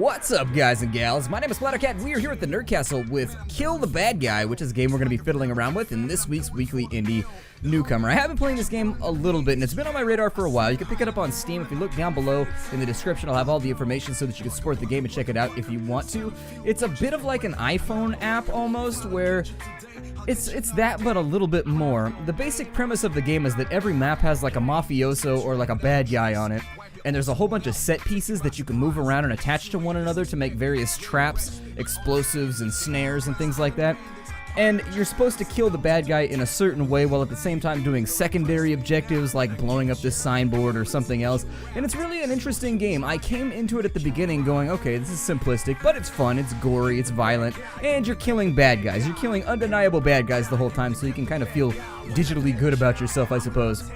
What's up, guys and gals? My name is Splattercat. We are here at the Nerd Castle with Kill the Bad Guy, which is a game we're going to be fiddling around with in this week's weekly indie newcomer. I have been playing this game a little bit, and it's been on my radar for a while. You can pick it up on Steam. If you look down below in the description, I'll have all the information so that you can support the game and check it out if you want to. It's a bit of like an iPhone app almost, where it's that, but a little bit more. The basic premise of the game is that every map has like a mafioso or like a bad guy on it, and there's a whole bunch of set pieces that you can move around and attach to one another to make various traps, explosives, and snares and things like that. And you're supposed to kill the bad guy in a certain way while at the same time doing secondary objectives like blowing up this signboard or something else. And it's really an interesting game. I came into it at the beginning going, okay, this is simplistic, but it's fun, it's gory, it's violent, and you're killing bad guys. You're killing undeniable bad guys the whole time, so you can kind of feel digitally good about yourself, I suppose.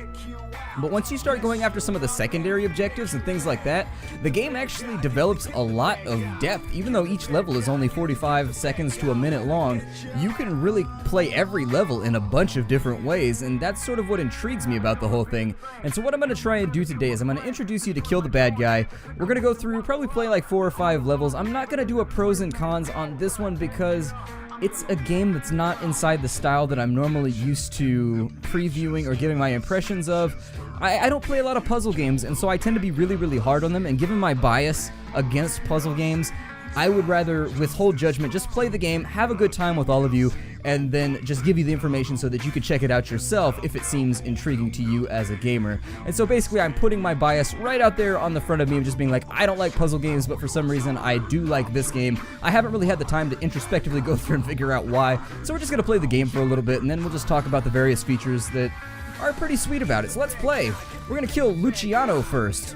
But once you start going after some of the secondary objectives and things like that, the game actually develops a lot of depth. Even though each level is only 45 seconds to a minute long, you can really play every level in a bunch of different ways, and that's sort of what intrigues me about the whole thing. And so what I'm going to try and do today is I'm going to introduce you to Kill the Bad Guy. We're going to go through, probably play like 4 or 5 levels. I'm not going to do a pros and cons on this one because it's a game that's not inside the style that I'm normally used to previewing or giving my impressions of. I don't play a lot of puzzle games, and so I tend to be really, really hard on them, and given my bias against puzzle games, I would rather withhold judgment, just play the game, have a good time with all of you, and then just give you the information so that you can check it out yourself if it seems intriguing to you as a gamer. And so basically I'm putting my bias right out there on the front of me and just being like, I don't like puzzle games, but for some reason I do like this game. I haven't really had the time to introspectively go through and figure out why, so we're just going to play the game for a little bit, and then we'll just talk about the various features that are pretty sweet about it. So let's play. We're going to kill Luchano first.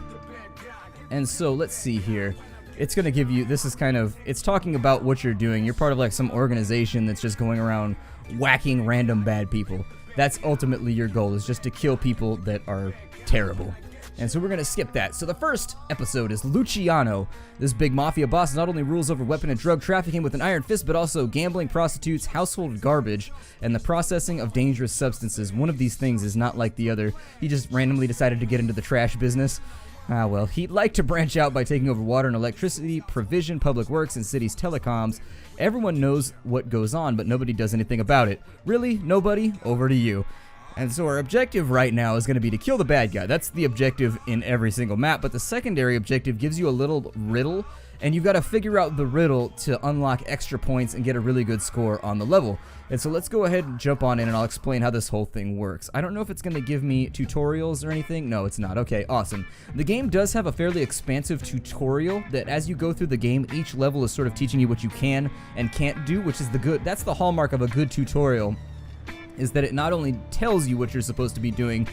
And so let's see here. It's going to give you, this is kind of, it's talking about what you're doing. You're part of like some organization that's just going around whacking random bad people. That's ultimately your goal, is just to kill people that are terrible. And so we're going to skip that. So the first episode is Luchano. This big mafia boss not only rules over weapon and drug trafficking with an iron fist, but also gambling, prostitutes, household garbage, and the processing of dangerous substances. One of these things is not like the other. He just randomly decided to get into the trash business. Well, he'd like to branch out by taking over water and electricity, provision, public works, and cities' telecoms. Everyone knows what goes on, but nobody does anything about it. Really? Nobody? Over to you. And so our objective right now is going to be to kill the bad guy. That's the objective in every single map, but the secondary objective gives you a little riddle, and you've got to figure out the riddle to unlock extra points and get a really good score on the level. And so let's go ahead and jump on in, and I'll explain how this whole thing works. I don't know if it's going to give me tutorials or anything. No, it's not. Okay, awesome. The game does have a fairly expansive tutorial that as you go through the game, each level is sort of teaching you what you can and can't do, which is that's the hallmark of a good tutorial, is that it not only tells you what you're supposed to be doing,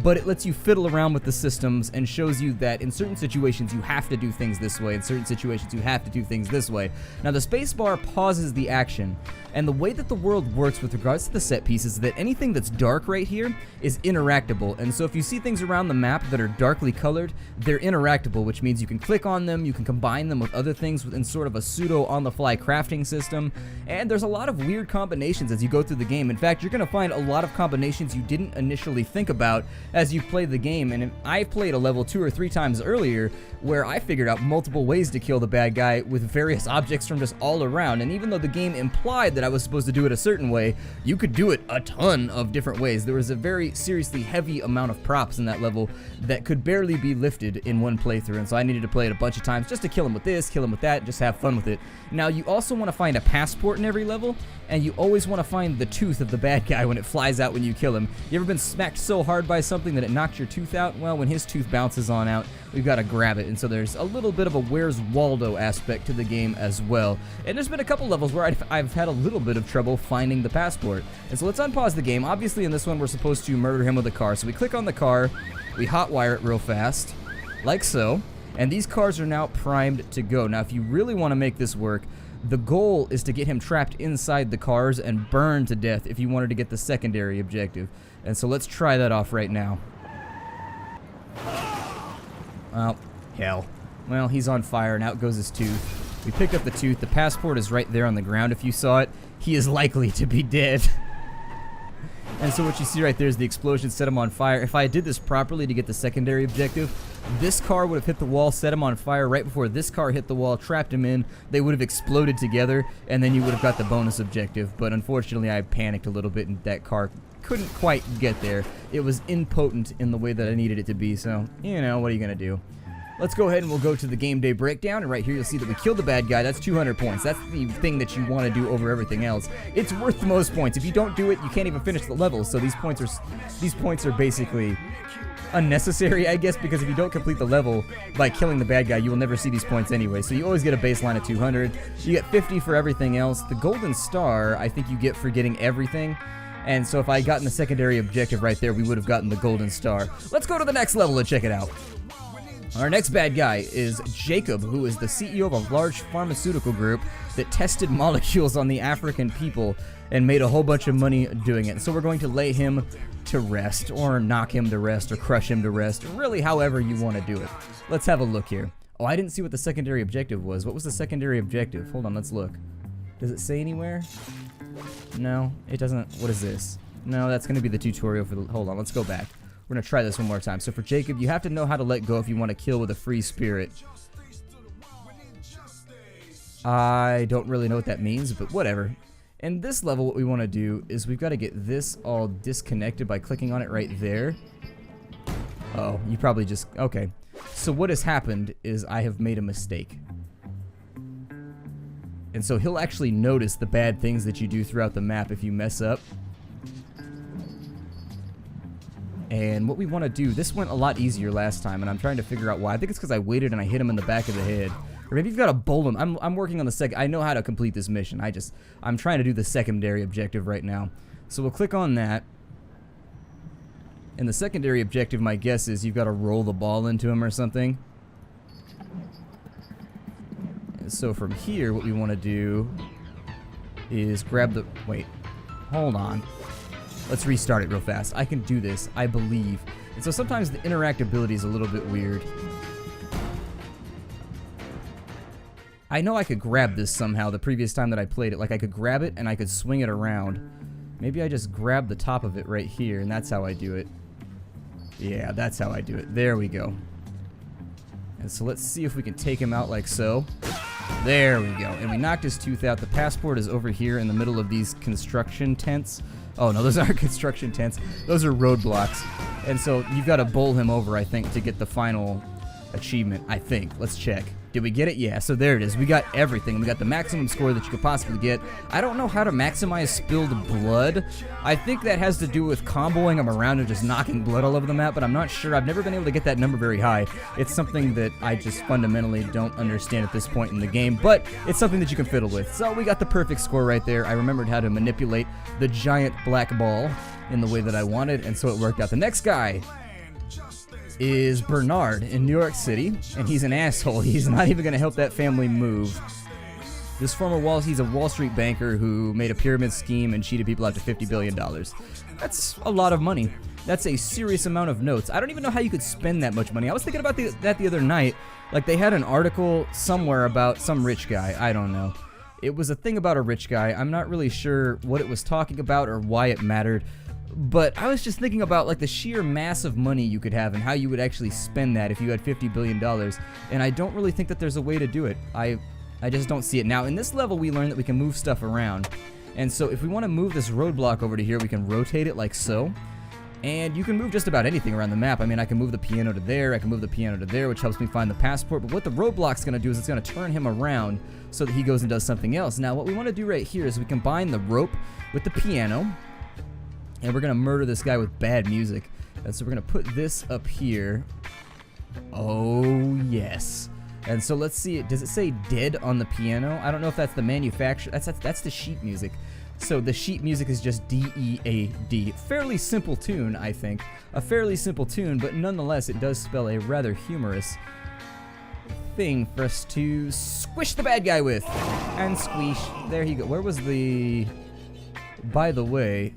but it lets you fiddle around with the systems and shows you that in certain situations you have to do things this way, in certain situations you have to do things this way. Now the spacebar pauses the action, and the way that the world works with regards to the set pieces is that anything that's dark right here is interactable, and so if you see things around the map that are darkly colored, they're interactable, which means you can click on them, you can combine them with other things within sort of a pseudo on-the-fly crafting system, and there's a lot of weird combinations as you go through the game. In fact, you're going to find a lot of combinations you didn't initially think about as you play the game, and I've played a level 2 or 3 times earlier where I figured out multiple ways to kill the bad guy with various objects from just all around, and even though the game implied that I was supposed to do it a certain way, you could do it a ton of different ways. There was a very seriously heavy amount of props in that level that could barely be lifted in one playthrough, and so I needed to play it a bunch of times just to kill him with this, kill him with that, just have fun with it. Now you also want to find a passport in every level, and you always want to find the tooth of the bad guy when it flies out when you kill him. You ever been smacked so hard by something that it knocked your tooth out? Well, when his tooth bounces on out, we've got to grab it, and so there's a little bit of a Where's Waldo aspect to the game as well. And there's been a couple levels where I've had a little bit of trouble finding the passport. And so let's unpause the game. Obviously in this one we're supposed to murder him with a car, so we click on the car, we hotwire it real fast, like so, and these cars are now primed to go. Now if you really want to make this work, the goal is to get him trapped inside the cars and burned to death if you wanted to get the secondary objective. And so let's try that off right now. Oh, hell. Well, he's on fire and out goes his tooth. We pick up the tooth. The passport is right there on the ground if you saw it. He is likely to be dead. And so what you see right there is the explosion set him on fire. If I did this properly to get the secondary objective, this car would have hit the wall, set him on fire right before this car hit the wall, trapped him in. They would have exploded together, and then you would have got the bonus objective. But unfortunately, I panicked a little bit, and that car couldn't quite get there. It was impotent in the way that I needed it to be, so, you know, what are you going to do? Let's go ahead and we'll go to the game day breakdown, and right here you'll see that we killed the bad guy. That's 200 points. That's the thing that you want to do over everything else. It's worth the most points. If you don't do it, you can't even finish the level, so these points are basically unnecessary, I guess, because if you don't complete the level by killing the bad guy, you will never see these points anyway. So you always get a baseline of 200. You get 50 for everything else. The golden star, I think you get for getting everything. And so if I had gotten the secondary objective right there, we would have gotten the golden star. Let's go to the next level and check it out. Our next bad guy is Jacob, who is the CEO of a large pharmaceutical group that tested molecules on the African people and made a whole bunch of money doing it. So we're going to lay him to rest, or knock him to rest, or crush him to rest, really however you want to do it. Let's have a look here. Oh, I didn't see what the secondary objective was. What was the secondary objective? Hold on, let's look. Does it say anywhere? No, it doesn't. What is this? No, that's going to be the tutorial for the... Hold on, let's go back. We're going to try this one more time. So for Jacob, you have to know how to let go if you want to kill with a free spirit. I don't really know what that means, but whatever. In this level, what we want to do is we've got to get this all disconnected by clicking on it right there. Oh, you probably just... Okay. So what has happened is I have made a mistake. And so he'll actually notice the bad things that you do throughout the map if you mess up. And what we want to do, this went a lot easier last time, and I'm trying to figure out why. I think it's because I waited and I hit him in the back of the head. Or maybe you've got to bowl him. I'm working on the second. I know how to complete this mission. I'm trying to do the secondary objective right now. So we'll click on that. And the secondary objective, my guess is you've got to roll the ball into him or something. And so from here, what we want to do is grab the... Wait. Hold on. Let's restart it real fast. I can do this, I believe. And so sometimes the interactability is a little bit weird. I know I could grab this somehow the previous time that I played it. Like I could grab it and I could swing it around. Maybe I just grab the top of it right here and that's how I do it. Yeah, that's how I do it. There we go. And so let's see if we can take him out like so. There we go. And we knocked his tooth out. The passport is over here in the middle of these construction tents. Oh, no, those aren't construction tents. Those are roadblocks. And so you've got to bowl him over, I think, to get the final achievement, I think. Let's check. Did we get it? Yeah, so there it is. We got everything. We got the maximum score that you could possibly get. I don't know how to maximize spilled blood. I think that has to do with comboing them around and just knocking blood all over the map, but I'm not sure. I've never been able to get that number very high. It's something that I just fundamentally don't understand at this point in the game, but it's something that you can fiddle with. So we got the perfect score right there. I remembered how to manipulate the giant black ball in the way that I wanted, and so it worked out. The next guy is Bernard in New York City, and he's an asshole. He's not even going to help that family move. He's a Wall Street banker who made a pyramid scheme and cheated people out to $50 billion. That's a lot of money. That's a serious amount of notes. I don't even know how you could spend that much money. I was thinking about that the other night. Like, they had an article somewhere about some rich guy. I don't know. It was a thing about a rich guy. I'm not really sure what it was talking about or why it mattered. But I was just thinking about like the sheer mass of money you could have and how you would actually spend that if you had $50 billion. And I don't really think that there's a way to do it. I just don't see it. Now, in this level, we learned that we can move stuff around. And so if we want to move this roadblock over to here, we can rotate it like so. And you can move just about anything around the map. I mean, I can move the piano to there, I can move the piano to there, which helps me find the passport. But what the roadblock's going to do is it's going to turn him around so that he goes and does something else. Now, what we want to do right here is we combine the rope with the piano. And we're going to murder this guy with bad music. And so we're going to put this up here. Oh, yes. And so let's see. Does it say dead on the piano? I don't know if that's the manufacturer. That's the sheet music. So the sheet music is just D-E-A-D. Fairly simple tune, I think. A fairly simple tune, but nonetheless, it does spell a rather humorous thing for us to squish the bad guy with. And squish. There he go. Where was the... By the way...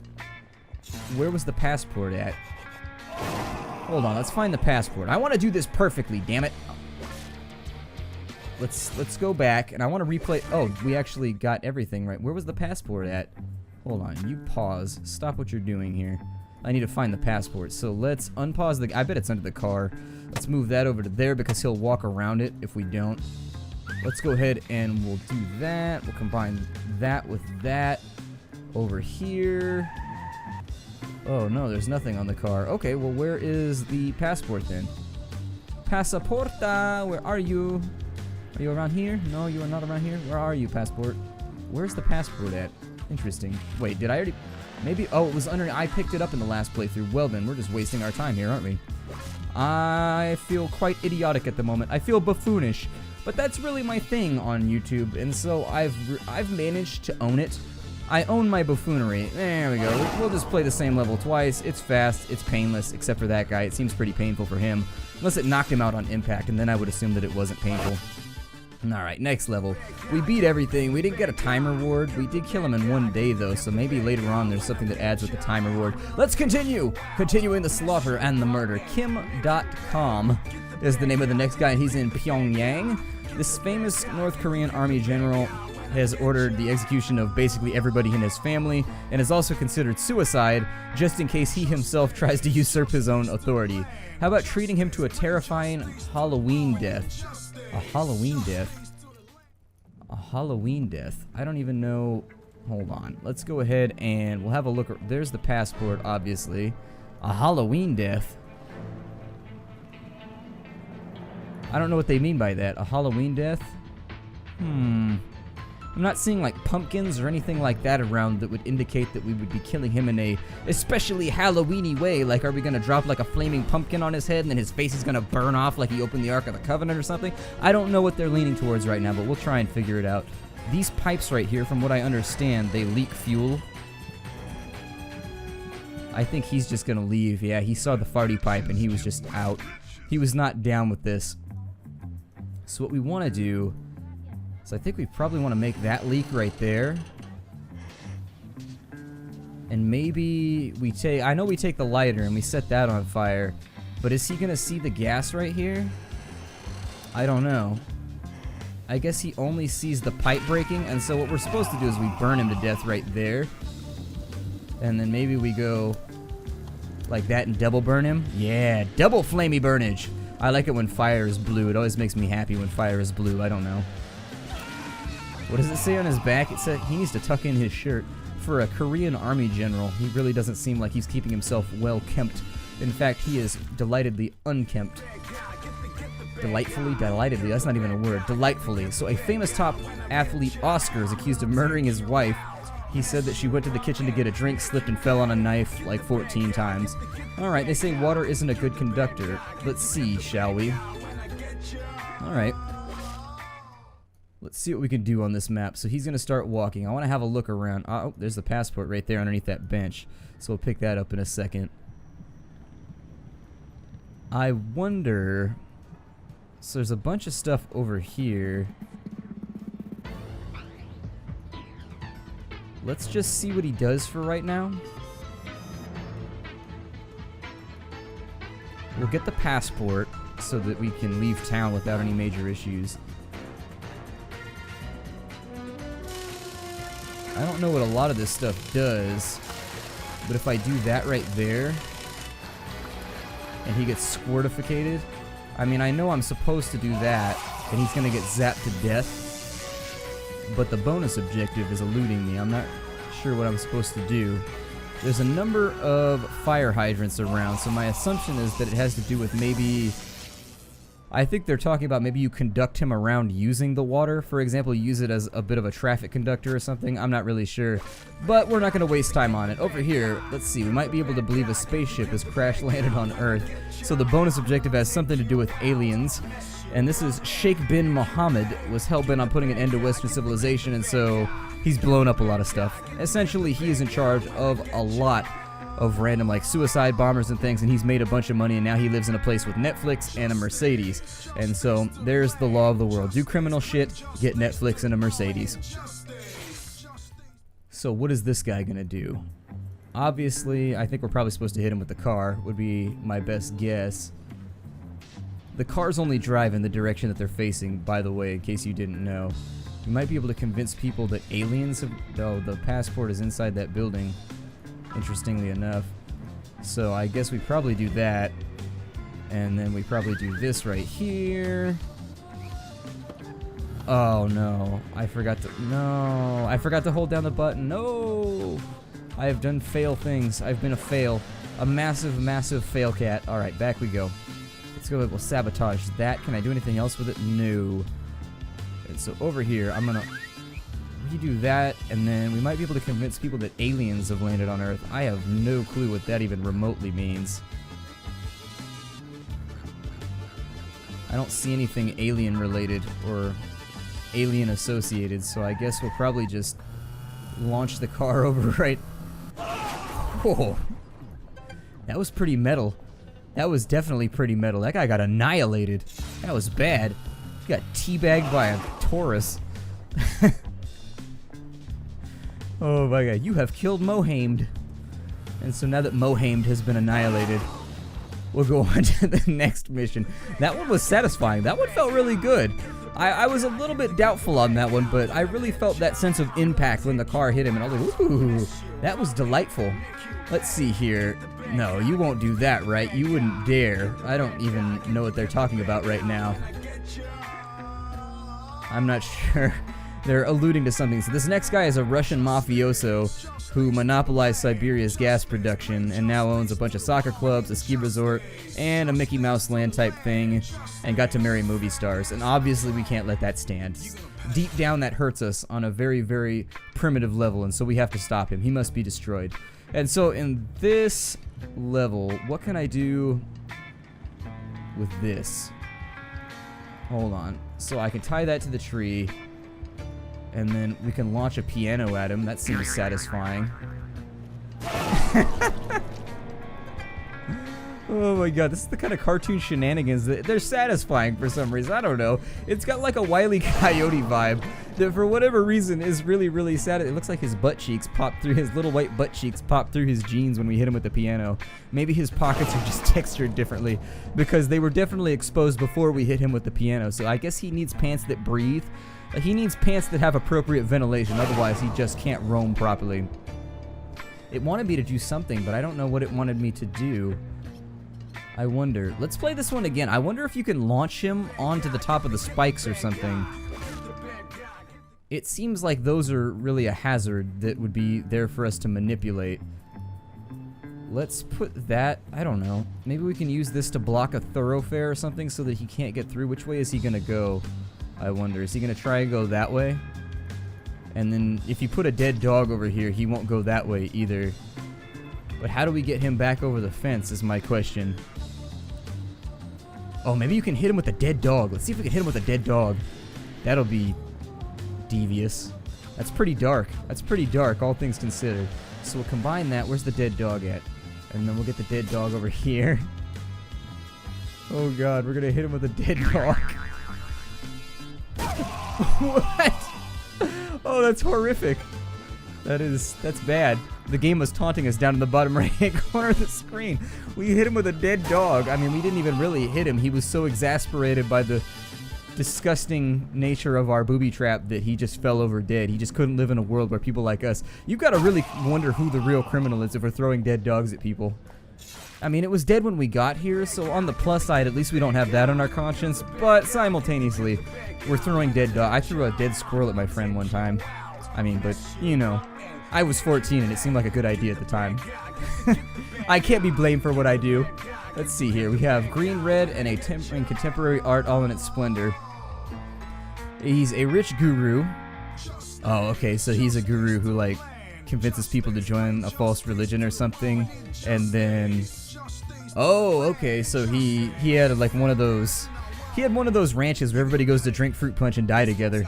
Where was the passport at? Hold on, let's find the passport. I want to do this perfectly, damn it. Let's go back, and I want to replay... Oh, we actually got everything right. Where was the passport at? Hold on, you pause. Stop what you're doing here. I need to find the passport. So let's unpause the... I bet it's under the car. Let's move that over to there because he'll walk around it if we don't. Let's go ahead and we'll do that. We'll combine that with that over here. Oh no, there's nothing on the car. Okay, well where is the passport then? Passaporta, where are you? Are you around here? No, you are not around here. Where are you, passport? Where's the passport at? Interesting. Wait, did I already... Maybe... Oh, it was under... I picked it up in the last playthrough. Well then, we're just wasting our time here, aren't we? I feel quite idiotic at the moment. I feel buffoonish. But that's really my thing on YouTube, and so I've managed to own it. I own my buffoonery. There we go. We'll just play the same level twice. It's fast. It's painless, except for that guy. It seems pretty painful for him. Unless it knocked him out on impact, and then I would assume that it wasn't painful. Alright, next level. We beat everything. We didn't get a time reward. We did kill him in one day, though, so maybe later on there's something that adds with the time reward. Let's continue! Continuing the slaughter and the murder. Kim.com is the name of the next guy. He's in Pyongyang. This famous North Korean army general has ordered the execution of basically everybody in his family, and is also considered suicide, just in case he himself tries to usurp his own authority. How about treating him to a terrifying Halloween death? A Halloween death? A Halloween death? I don't even know... Hold on. Let's go ahead and we'll have a look. There's the passport, obviously. A Halloween death? I don't know what they mean by that. A Halloween death? I'm not seeing like pumpkins or anything like that around that would indicate that we would be killing him in a especially Halloween-y way. Like, are we gonna drop like a flaming pumpkin on his head and then his face is gonna burn off like he opened the Ark of the Covenant or something? I don't know what they're leaning towards right now, but we'll try and figure it out. These pipes right here, from what I understand, they leak fuel. I think he's just gonna leave. Yeah, he saw the farty pipe and he was just out. He was not down with this. So what we want to do is I think we probably want to make that leak right there. And maybe we take... I know we take the lighter and we set that on fire. But is he going to see the gas right here? I don't know. I guess he only sees the pipe breaking. And so what we're supposed to do is we burn him to death right there. And then maybe we go like that and double burn him. Yeah, double flamey burnage. I like it when fire is blue. It always makes me happy when fire is blue. I don't know. What does it say on his back? It said he needs to tuck in his shirt. For a Korean army general, he really doesn't seem like he's keeping himself well kempt. In fact, he is delightedly unkempt. Delightfully? Delightedly. That's not even a word. Delightfully. So a famous top athlete, Oscar, is accused of murdering his wife. He said that she went to the kitchen to get a drink, slipped and fell on a knife like 14 times. Alright, they say water isn't a good conductor. Let's see, shall we? Alright. Let's see what we can do on this map. So he's going to start walking. I want to have a look around. Oh, there's the passport right there underneath that bench. So we'll pick that up in a second. I wonder... So there's a bunch of stuff over here. Let's just see what he does for right now. We'll get the passport so that we can leave town without any major issues. I don't know what a lot of this stuff does, but if I do that right there, and he gets squirtificated, I mean, I know I'm supposed to do that, and he's gonna get zapped to death, but the bonus objective is eluding me. I'm not sure what I'm supposed to do. There's a number of fire hydrants around, so my assumption is that it has to do with maybe... I think they're talking about maybe you conduct him around using the water. For example, use it as a bit of a traffic conductor or something. I'm not really sure. But we're not going to waste time on it. Over here, let's see. We might be able to believe a spaceship has crash landed on Earth. So the bonus objective has something to do with aliens. And this is Sheikh bin Mohammed was hell-bent on putting an end to Western civilization, and so he's blown up a lot of stuff. Essentially, he is in charge of a lot of random like suicide bombers and things, and he's made a bunch of money, and now he lives in a place with Netflix and a Mercedes. And so there's the law of the world. Do criminal shit, get Netflix and a Mercedes. So what is this guy gonna do? Obviously, I think we're probably supposed to hit him with the car, would be my best guess. The cars only drive in the direction that they're facing, by the way, in case you didn't know. We might be able to convince people that aliens have... Oh, the passport is inside that building, interestingly enough. So I guess we probably do that. And then we probably do this right here. Oh no, I forgot to... No, I forgot to hold down the button. No! I have done fail things. I've been a fail. A massive, massive fail cat. Alright, back we go. Let's go. We'll sabotage that. Can I do anything else with it? No. And so over here, I'm gonna redo that, and then we might be able to convince people that aliens have landed on Earth. I have no clue what that even remotely means. I don't see anything alien related or alien associated, so I guess we'll probably just launch the car over right... Whoa. That was pretty metal. That was definitely pretty metal. That guy got annihilated. That was bad. He got teabagged by a Taurus. Oh my god, you have killed Mohamed. And so now that Mohamed has been annihilated, we'll go on to the next mission. That one was satisfying. That one felt really good. I was a little bit doubtful on that one, but I really felt that sense of impact when the car hit him, and I was like, ooh, that was delightful. Let's see here. No, you won't do that, right? You wouldn't dare. I don't even know what they're talking about right now. I'm not sure. They're alluding to something. So this next guy is a Russian mafioso who monopolized Siberia's gas production and now owns a bunch of soccer clubs, a ski resort, and a Mickey Mouse Land type thing, and got to marry movie stars. And obviously we can't let that stand. Deep down that hurts us on a very, very primitive level, and so we have to stop him. He must be destroyed. And so in this level, what can I do with this? Hold on. So I can tie that to the tree, and then we can launch a piano at him. That seems satisfying. Oh my god, this is the kind of cartoon shenanigans that they're satisfying for some reason. I don't know. It's got like a Wile E. Coyote vibe that for whatever reason is really, really sad. It looks like his butt cheeks popped through, his little white butt cheeks popped through his jeans when we hit him with the piano. Maybe his pockets are just textured differently because they were definitely exposed before we hit him with the piano. So I guess he needs pants that breathe. He needs pants that have appropriate ventilation, otherwise he just can't roam properly. It wanted me to do something, but I don't know what it wanted me to do. I wonder. Let's play this one again. I wonder if you can launch him onto the top of the spikes or something. It seems like those are really a hazard that would be there for us to manipulate. Let's put that, I don't know. Maybe we can use this to block a thoroughfare or something so that he can't get through. Which way is he gonna go? I wonder. Is he gonna try and go that way? And then if you put a dead dog over here, he won't go that way either. But how do we get him back over the fence is my question. Oh, maybe you can hit him with a dead dog. Let's see if we can hit him with a dead dog. That'll be devious. That's pretty dark. That's pretty dark, all things considered. So we'll combine that. Where's the dead dog at? And then we'll get the dead dog over here. Oh god, we're gonna hit him with a dead dog. What? Oh, that's horrific. That's bad. The game was taunting us down in the bottom right-hand corner of the screen. We hit him with a dead dog. I mean, we didn't even really hit him. He was so exasperated by the disgusting nature of our booby trap that he just fell over dead. He just couldn't live in a world where people like us... You've got to really wonder who the real criminal is if we're throwing dead dogs at people. I mean, it was dead when we got here, so on the plus side, at least we don't have that on our conscience, but simultaneously, we're throwing dead dogs. I threw a dead squirrel at my friend one time. I mean, but, you know... I was 14 and it seemed like a good idea at the time. I can't be blamed for what I do. Let's see here. We have green, red, and and contemporary art all in its splendor. He's a rich guru. Oh, okay, so he's a guru who, like, convinces people to join a false religion or something. And then... Oh, okay, so he had, like, one of those... He had one of those ranches where everybody goes to drink fruit punch and die together.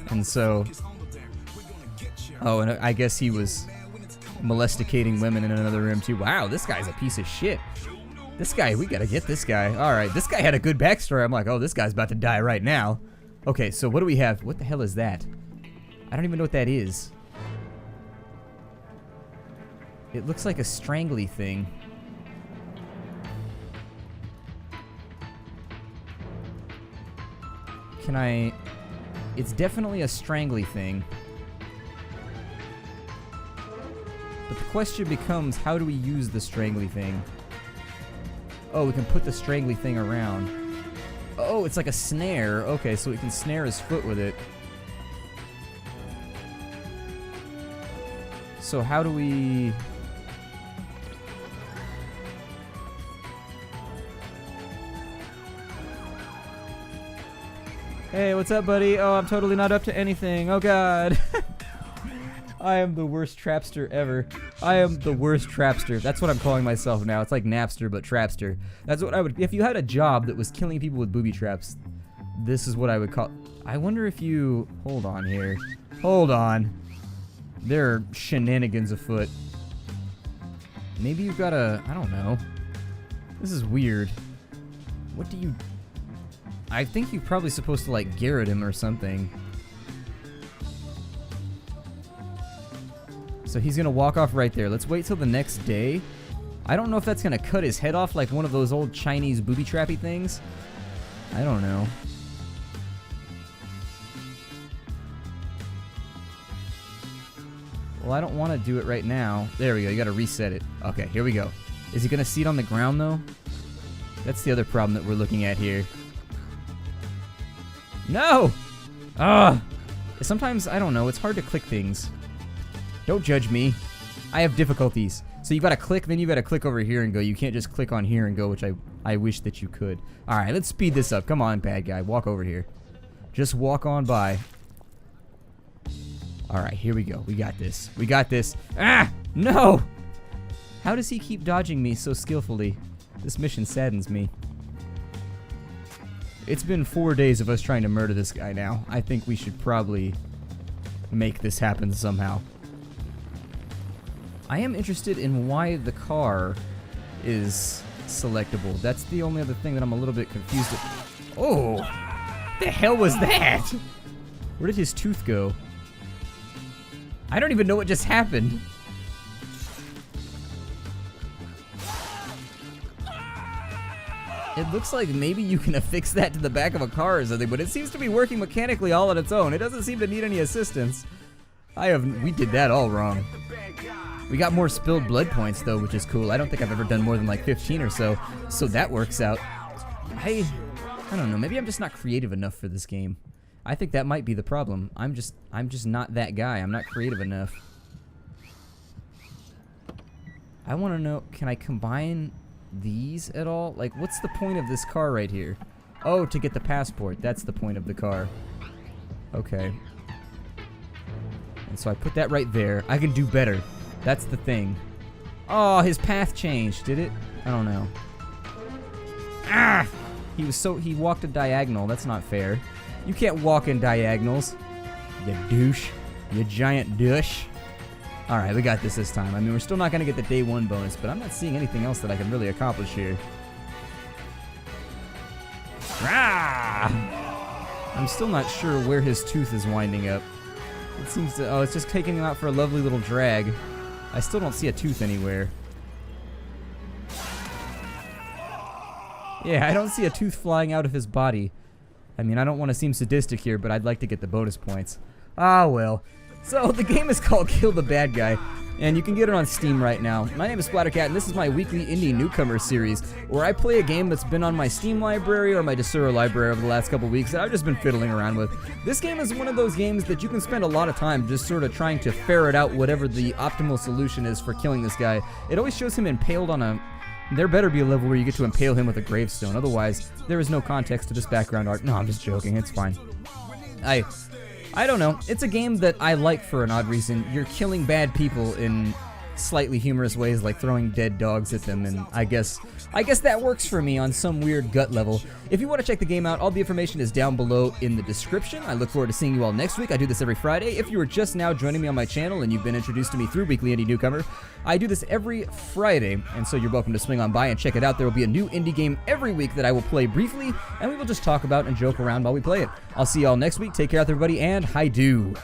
And so... Oh, and I guess he was molesticating women in another room too. Wow, this guy's a piece of shit. This guy, we gotta get this guy. Alright, this guy had a good backstory. I'm like, oh, this guy's about to die right now. Okay, so what do we have? What the hell is that? I don't even know what that is. It looks like a strangly thing. Can I... It's definitely a strangly thing. But the question becomes, how do we use the strangly thing? Oh, we can put the strangly thing around. Oh, it's like a snare. Okay, so we can snare his foot with it. So how do we... Hey, what's up, buddy? Oh, I'm totally not up to anything. Oh, God. I am the worst trapster ever. I am the worst trapster. That's what I'm calling myself now. It's like Napster, but trapster. That's what I would... If you had a job that was killing people with booby traps, this is what I would call... I wonder if you... Hold on here. Hold on. There are shenanigans afoot. Maybe you've got a... I don't know. This is weird. What do you... I think you're probably supposed to, like, garrote him or something. So he's gonna walk off right there. Let's wait till the next day. I don't know if that's gonna cut his head off like one of those old Chinese booby-trappy things. I don't know. Well, I don't want to do it right now. There we go. You gotta reset it. Okay, here we go. Is he gonna see it on the ground, though? That's the other problem that we're looking at here. No! Ugh! Sometimes, I don't know, it's hard to click things. Don't judge me. I have difficulties. So you gotta click, then you gotta click over here and go. You can't just click on here and go, which I wish that you could. Alright, let's speed this up. Come on, bad guy. Walk over here. Just walk on by. Alright, here we go. We got this. We got this. Ah! No! How does he keep dodging me so skillfully? This mission saddens me. It's been 4 days of us trying to murder this guy now. I think we should probably make this happen somehow. I am interested in why the car is selectable. That's the only other thing that I'm a little bit confused at. Oh! The hell was that? Where did his tooth go? I don't even know what just happened. It looks like maybe you can affix that to the back of a car or something, but it seems to be working mechanically all on its own. It doesn't seem to need any assistance. We did that all wrong. We got more spilled blood points though, which is cool. I don't think I've ever done more than like 15 or so, so that works out. I don't know, maybe I'm just not creative enough for this game. I think that might be the problem. I'm just not that guy. I'm not creative enough. I want to know, can I combine these at all? Like, what's the point of this car right here? Oh, to get the passport. That's the point of the car. Okay. And so I put that right there. I can do better. That's the thing. Oh, his path changed, did it? I don't know. Ah! He walked a diagonal. That's not fair. You can't walk in diagonals. You douche. You giant douche. Alright, we got this time. I mean, we're still not going to get the day one bonus, but I'm not seeing anything else that I can really accomplish here. Ah! I'm still not sure where his tooth is winding up. It seems to... Oh, it's just taking him out for a lovely little drag. I still don't see a tooth anywhere. Yeah, I don't see a tooth flying out of his body. I mean, I don't want to seem sadistic here, but I'd like to get the bonus points. Ah, well. So, the game is called Kill the Bad Guy, and you can get it on Steam right now. My name is Splattercat, and this is my weekly indie newcomer series, where I play a game that's been on my Steam library or my Desura library over the last couple weeks that I've just been fiddling around with. This game is one of those games that you can spend a lot of time just sort of trying to ferret out whatever the optimal solution is for killing this guy. It always shows him impaled on a... There better be a level where you get to impale him with a gravestone, otherwise there is no context to this background art. No, I'm just joking, it's fine. I don't know. It's a game that I like for an odd reason. You're killing bad people in slightly humorous ways, like throwing dead dogs at them, and I guess that works for me on some weird gut level. If you want to check the game out, all the information is down below in the description. I look forward to seeing you all next week. I do this every Friday. If you are just now joining me on my channel and you've been introduced to me through Weekly Indie Newcomer, I do this every Friday, and so you're welcome to swing on by and check it out. There will be a new indie game every week that I will play briefly, and we will just talk about and joke around while we play it. I'll see you all next week. Take care out there, everybody, and hi-do.